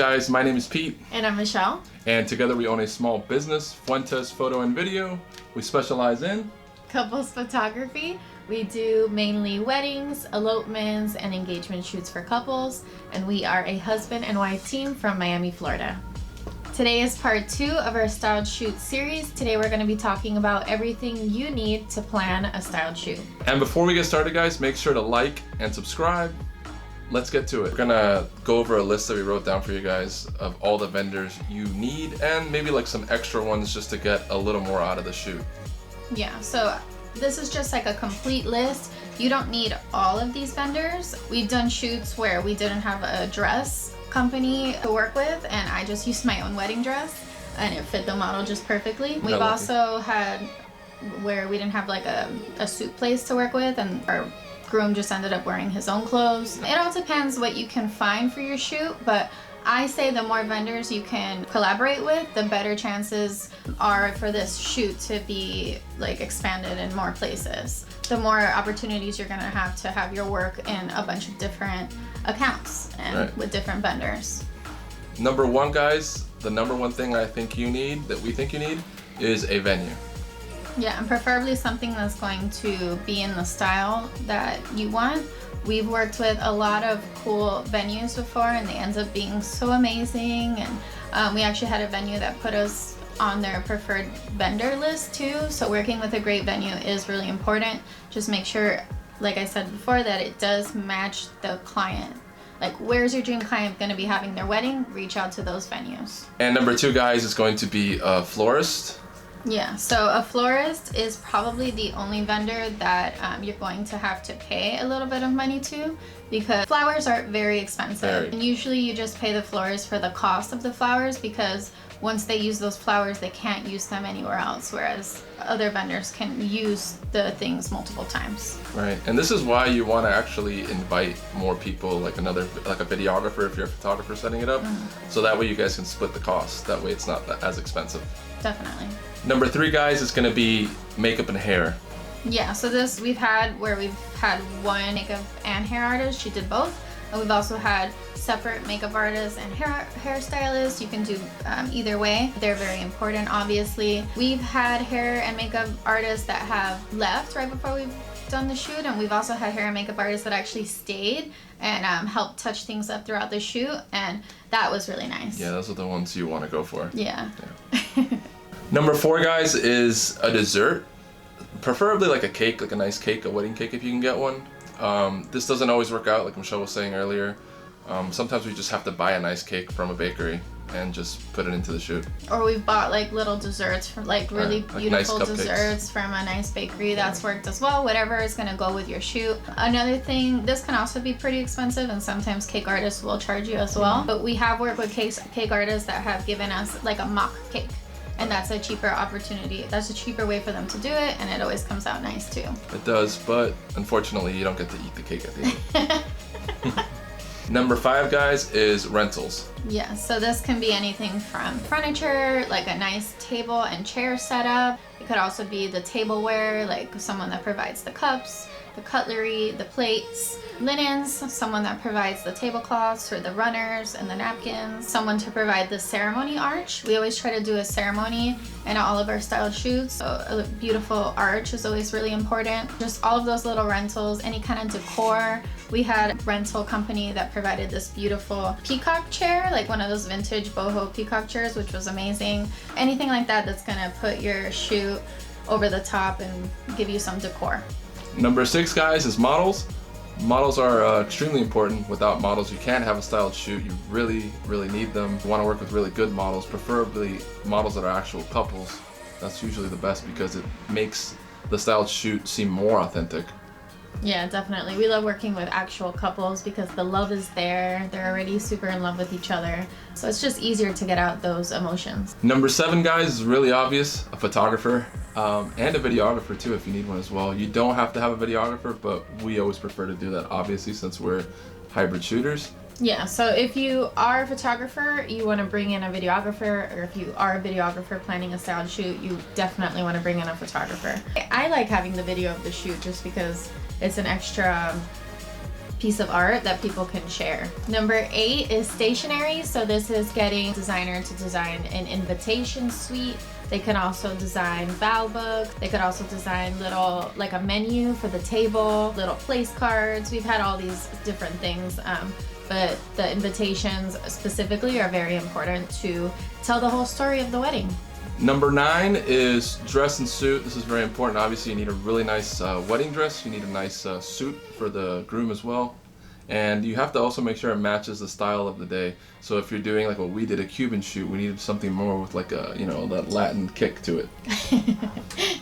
guys? My name is Pete. And I'm Michelle. And together we own a small business, Fuentes Photo and Video. We specialize in couples photography. We do mainly weddings, elopements, and engagement shoots for couples. And we are a husband and wife team from Miami, Florida. Today is part 2 of our styled shoot series. Today we're going to be talking about everything you need to plan a styled shoot. And before we get started, guys, make sure to like and subscribe. Let's get to it. We're gonna go over a list that we wrote down for you guys of all the vendors you need and maybe like some extra ones just to get a little more out of the shoot. Yeah, so this is just like a complete list. You don't need all of these vendors. We've done shoots where we didn't have a dress company to work with and I just used my own wedding dress and it fit the model just perfectly. We've also had where we didn't have like a suit place to work with and our groom just ended up wearing his own clothes. It all depends what you can find for your shoot, but I say the more vendors you can collaborate with, the better chances are for this shoot to be like expanded in more places. The more opportunities you're gonna have your work in a bunch of different accounts and with different vendors. Number one, guys, the number one thing I think you need, that we think you need, is a venue. Yeah, and preferably something that's going to be in the style that you want. We've worked with a lot of cool venues before and they end up being so amazing, and we actually had a venue that put us on their preferred vendor list too. So working with a great venue is really important. Just make sure, like I said before, that it does match the client. Like, where's your dream client going to be having their wedding? Reach out to those venues. And number 2, guys, is going to be a florist. Yeah, so a florist is probably the only vendor that you're going to have to pay a little bit of money to, because flowers are very expensive. And usually you just pay the florist for the cost of the flowers, because once they use those flowers, they can't use them anywhere else, whereas other vendors can use the things multiple times. Right, and this is why you want to actually invite more people, like a videographer if you're a photographer setting it up, so that way you guys can split the cost. That way it's not as expensive. Definitely. Number 3, guys, is going to be makeup and hair. Yeah, so this we've had one makeup and hair artist. She did both. And we've also had separate makeup artists and hairstylists. You can do either way. They're very important, obviously. We've had hair and makeup artists that have left right before we've done the shoot, and we've also had hair and makeup artists that actually stayed and helped touch things up throughout the shoot, and that was really nice. Yeah, those are the ones you want to go for. Yeah. Number 4, guys, is a dessert. Preferably like a cake, like a nice cake, a wedding cake if you can get one. This doesn't always work out, like Michelle was saying earlier. Sometimes we just have to buy a nice cake from a bakery and just put it into the shoot. Or we've bought like little desserts from like really beautiful nice desserts from a nice bakery. That's worked as well. Whatever is gonna go with your shoot. Another thing, this can also be pretty expensive, and sometimes cake artists will charge you as well. But we have worked with cake artists that have given us like a mock cake. And that's a cheaper opportunity. That's a cheaper way for them to do it, and it always comes out nice too. It does, but unfortunately you don't get to eat the cake at the end. Number 5, guys, is rentals. Yeah, so this can be anything from furniture, like a nice table and chair setup. It could also be the tableware, like someone that provides the cups, the cutlery, the plates, linens, someone that provides the tablecloths or the runners and the napkins, someone to provide the ceremony arch. We always try to do a ceremony in all of our styled shoots, so a beautiful arch is always really important. Just all of those little rentals, any kind of decor. We had a rental company that provided this beautiful peacock chair, like one of those vintage boho peacock chairs, which was amazing. Anything like that that's gonna put your shoot over the top and give you some decor. Number 6, guys, is models. Models are extremely important. Without models, you can't have a styled shoot. You really, really need them. You want to work with really good models, preferably models that are actual couples. That's usually the best because it makes the styled shoot seem more authentic. Yeah, definitely. We love working with actual couples because the love is there. They're already super in love with each other. So it's just easier to get out those emotions. Number 7, guys, is really obvious. A photographer and a videographer too if you need one as well. You don't have to have a videographer, but we always prefer to do that, obviously, since we're hybrid shooters. Yeah, so if you are a photographer, you want to bring in a videographer, or if you are a videographer planning a styled shoot, you definitely want to bring in a photographer. I like having the video of the shoot just because it's an extra piece of art that people can share. Number 8 is stationery. So this is getting a designer to design an invitation suite. They can also design bow books. They could also design little, like a menu for the table, little place cards. We've had all these different things, but the invitations specifically are very important to tell the whole story of the wedding. Number 9 is dress and suit. This is very important. Obviously, you need a really nice wedding dress. You need a nice suit for the groom as well. And you have to also make sure it matches the style of the day. So if you're doing like what we did, a Cuban shoot, we needed something more with like a, you know, that Latin kick to it.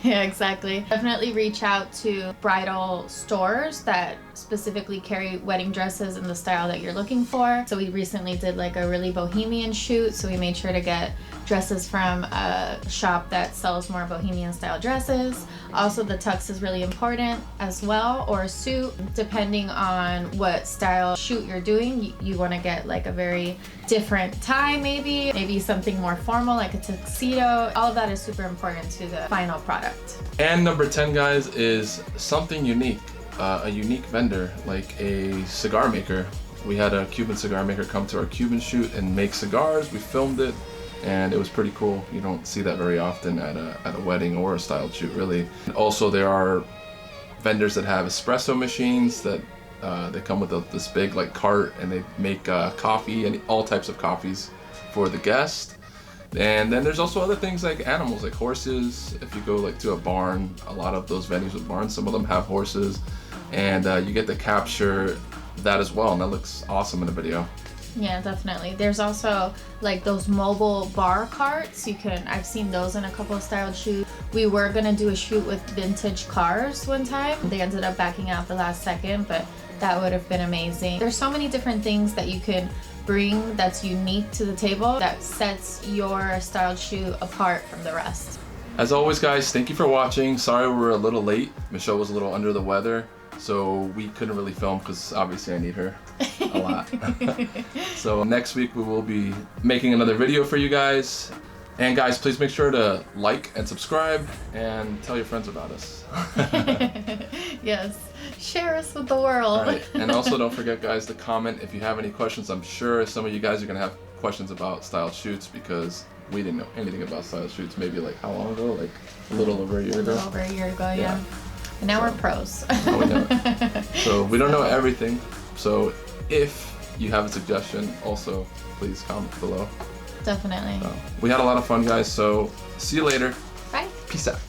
Yeah, exactly. Definitely reach out to bridal stores that specifically carry wedding dresses in the style that you're looking for. So we recently did like a really bohemian shoot, so we made sure to get dresses from a shop that sells more bohemian style dresses. Also, the tux is really important as well, or a suit, depending on what style shoot you're doing. You want to get like a very different tie, maybe something more formal like a tuxedo. All of that is super important to the final product. And number 10, guys, is something unique. A unique vendor, like a cigar maker. We had a Cuban cigar maker come to our Cuban shoot and make cigars. We filmed it, and it was pretty cool. You don't see that very often at a wedding or a styled shoot, really. Also, there are vendors that have espresso machines that they come with this big like cart, and they make coffee and all types of coffees for the guest. And then there's also other things like animals, like horses. If you go like to a barn, a lot of those venues with barns, some of them have horses, and you get to capture that as well, and that looks awesome in a video. Yeah, definitely. There's also like those mobile bar carts. I've seen those in a couple of styled shoots. We were gonna do a shoot with vintage cars one time. They ended up backing out the last second, but that would have been amazing. There's so many different things that you can bring that's unique to the table that sets your styled shoot apart from the rest. As always, guys, thank you for watching. Sorry we're a little late. Michelle was a little under the weather, so we couldn't really film because obviously I need her a lot. So next week we will be making another video for you guys. And guys, please make sure to like and subscribe and tell your friends about us. Yes, share us with the world. All right. And also don't forget, guys, to comment if you have any questions. I'm sure some of you guys are gonna have questions about styled shoots because we didn't know anything about styled shoots maybe like how long ago? Like a little over a year ago? A little over a year ago, yeah. And now we're pros. Now we know it. So we don't know everything. So if you have a suggestion, also please comment below. Definitely. We had a lot of fun, guys, so see you later. Bye. Peace out.